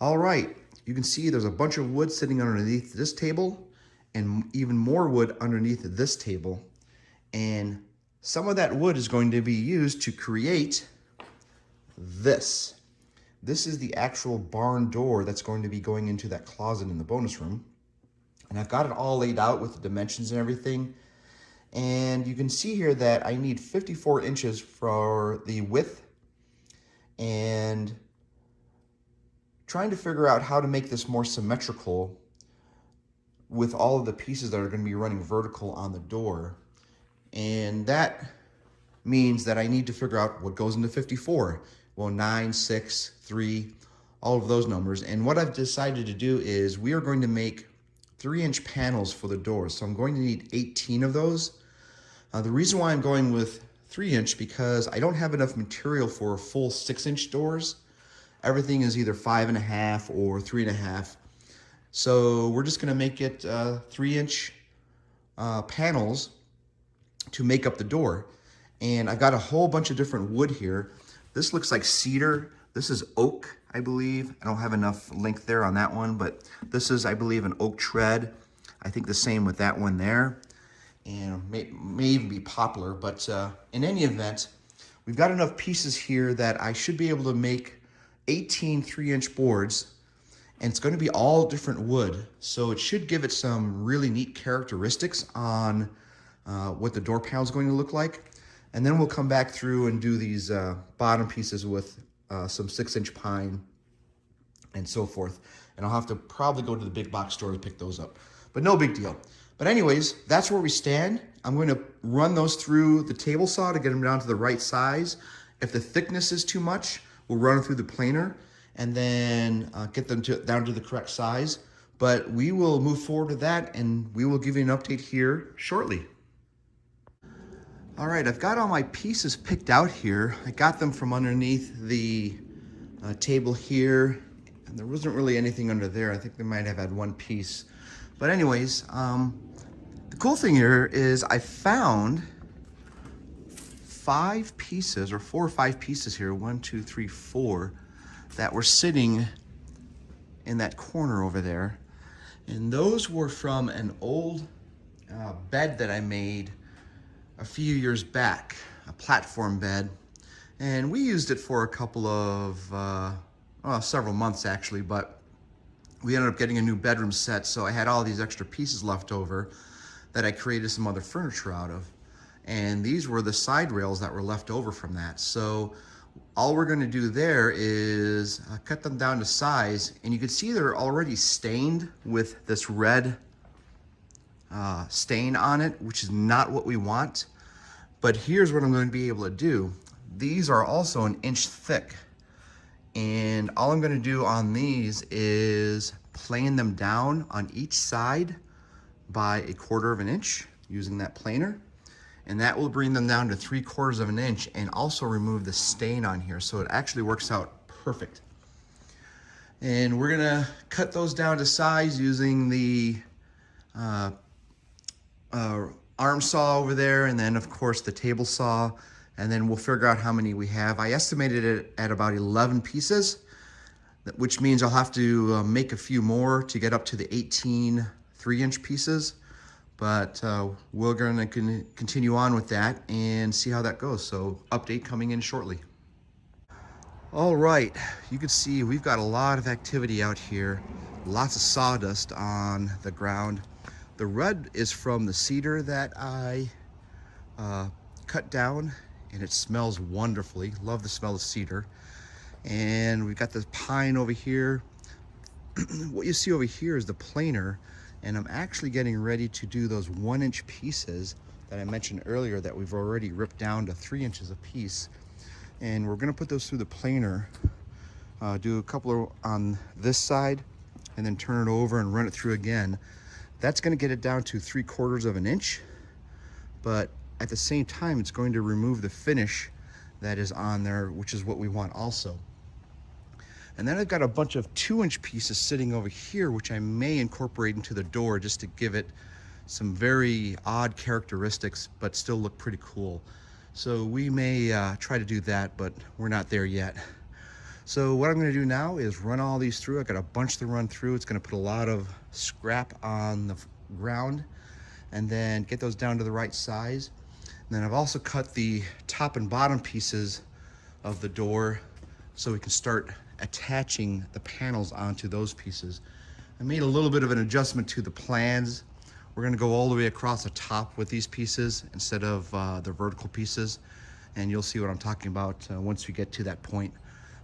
All right, you can see there's a bunch of wood sitting underneath this table and even more wood underneath this table. And some of that wood is going to be used to create this. This is the actual barn door that's going to be going into that closet in the bonus room. And I've got it all laid out with the dimensions and everything. And you can see here that I need 54 inches for the width, and trying to figure out how to make this more symmetrical with all of the pieces that are going to be running vertical on the door. And that means that I need to figure out what goes into 54. Well, 9, 6, 3, all of those numbers. And what I've decided to do is we are going to make 3-inch panels for the doors. So I'm going to need 18 of those. The reason why I'm going with 3-inch because I don't have enough material for full 6-inch doors. Everything is either 5.5 or 3.5. So we're just gonna make it 3-inch panels to make up the door. And I've got a whole bunch of different wood here. This looks like cedar. This is oak, I believe. I don't have enough length there on that one, but this is, I believe, an oak tread. I think the same with that one there. And may even be poplar, but in any event, we've got enough pieces here that I should be able to make 18 3-inch boards, and it's going to be all different wood, so it should give it some really neat characteristics on what the door panel is going to look like. And then we'll come back through and do these bottom pieces with some 6-inch pine and so forth. And I'll have to probably go to the big box store to pick those up, but no big deal. But anyways, that's where we stand. I'm going to run those through the table saw to get them down to the right size. If the thickness is too much, we'll run them through the planer and then get them down to the correct size. But we will move forward with that, and we will give you an update here shortly. All right, I've got all my pieces picked out here. I got them from underneath the table here, and there wasn't really anything under there. I think they might have had one piece. But anyways, the cool thing here is I found 5 pieces, or 4 or 5 pieces here, 1, 2, 3, 4, that were sitting in that corner over there. And those were from an old bed that I made a few years back, a platform bed. And we used it for a couple of, several months actually, but we ended up getting a new bedroom set, so I had all these extra pieces left over that I created some other furniture out of. And these were the side rails that were left over from that. So all we're gonna do there is cut them down to size, and you can see they're already stained with this red stain on it, which is not what we want. But here's what I'm going to be able to do. These are also 1 inch thick. And all I'm gonna do on these is plane them down on each side by 1/4 of an inch using that planer. And that will bring them down to 3/4 of an inch and also remove the stain on here. So it actually works out perfect. And we're gonna cut those down to size using the arm saw over there, and then of course the table saw. And then we'll figure out how many we have. I estimated it at about 11 pieces, which means I'll have to make a few more to get up to the 18 3-inch pieces. But we're gonna continue on with that and see how that goes. So update coming in shortly. All right, you can see we've got a lot of activity out here. Lots of sawdust on the ground. The red is from the cedar that I cut down, and it smells wonderfully. Love the smell of cedar. And we've got the pine over here. What you see over here is the planer, and I'm actually getting ready to do those 1-inch pieces that I mentioned earlier that we've already ripped down to 3 inches a piece. And we're gonna put those through the planer, do a couple on this side, and then turn it over and run it through again. That's gonna get it down to 3/4 of an inch, but at the same time, it's going to remove the finish that is on there, which is what we want also. And then I've got a bunch of 2-inch pieces sitting over here, which I may incorporate into the door just to give it some very odd characteristics, but still look pretty cool. So we may try to do that, but we're not there yet. So what I'm going to do now is run all these through. I got a bunch to run through. It's going to put a lot of scrap on the ground and then get those down to the right size. And then I've also cut the top and bottom pieces of the door so we can start attaching the panels onto those pieces. I made a little bit of an adjustment to the plans. We're going to go all the way across the top with these pieces instead of the vertical pieces, and you'll see what I'm talking about once we get to that point.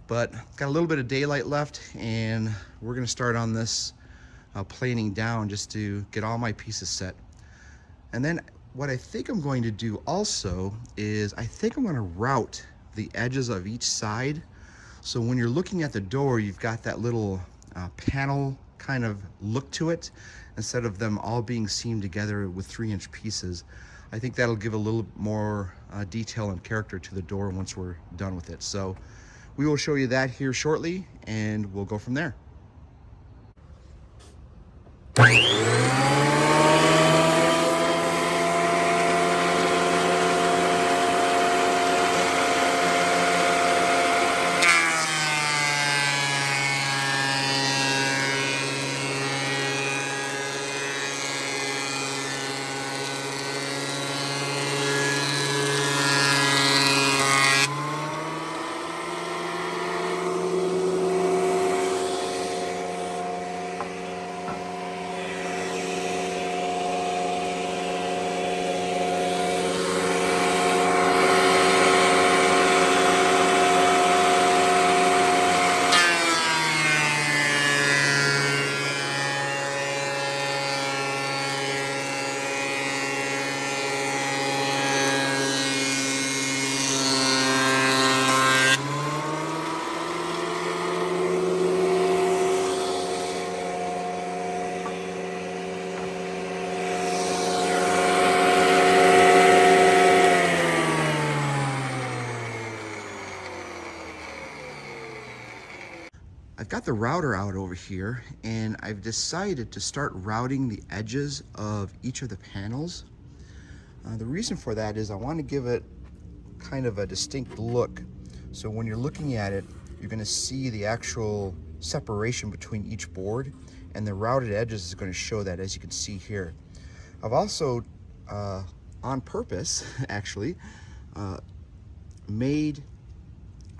But got a little bit of daylight left, and we're going to start on this planing down just to get all my pieces set. And then what I think I'm going to do also is I think I'm going to route the edges of each side. So when you're looking at the door, you've got that little panel kind of look to it instead of them all being seamed together with 3-inch pieces. I think that'll give a little more detail and character to the door once we're done with it. So we will show you that here shortly, and we'll go from there. I've got the router out over here, and I've decided to start routing the edges of each of the panels. The reason for that is I want to give it kind of a distinct look. So when you're looking at it, you're going to see the actual separation between each board, and the routed edges is going to show that, as you can see here. I've also, on purpose, actually, made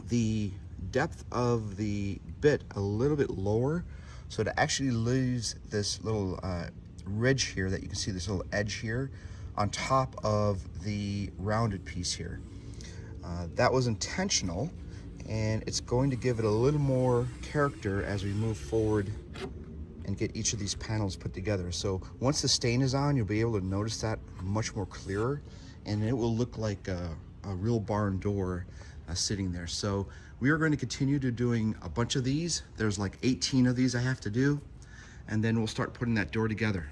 the depth of the bit a little bit lower, so it actually leaves this little ridge here that you can see, this little edge here on top of the rounded piece here. That was intentional, and it's going to give it a little more character as we move forward and get each of these panels put together. So once the stain is on, you'll be able to notice that much more clearer, and it will look like a real barn door sitting there. So we are going to continue to doing a bunch of these. There's like 18 of these I have to do, and then we'll start putting that door together.